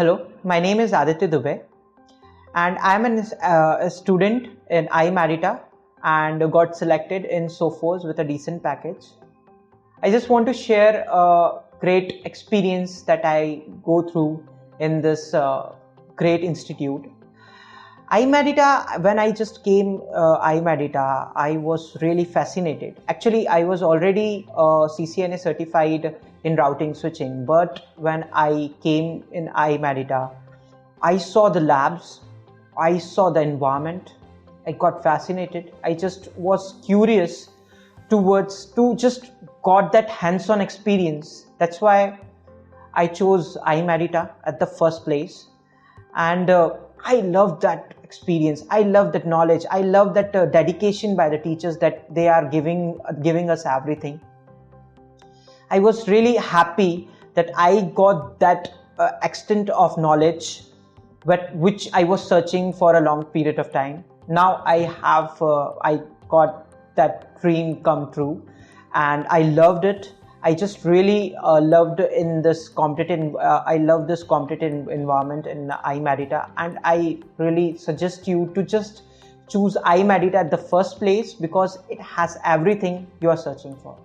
Hello, my name is Aditya Got and I am a student in I-MEDITA and got selected in Sophos with a decent package. I just want to share a great experience that I go through in this great institute. I-MEDITA, when I just came I-MEDITA, I was really fascinated. Actually, I was already CCNA certified in routing switching, but when I came in I-MEDITA, I saw the labs, I saw the environment, I got fascinated. I just was curious to just got that hands-on experience. That's why I chose I-MEDITA at the first place. And I love that experience. I love that knowledge. I love that dedication by the teachers that they are giving us everything. I was really happy that I got that extent of knowledge which I was searching for a long period of time. Now I got that dream come true, and I loved it. I just really loved in this competitive. I love this competitive environment in I-MEDITA, and I really suggest you to just choose I-MEDITA at the first place because it has everything you are searching for.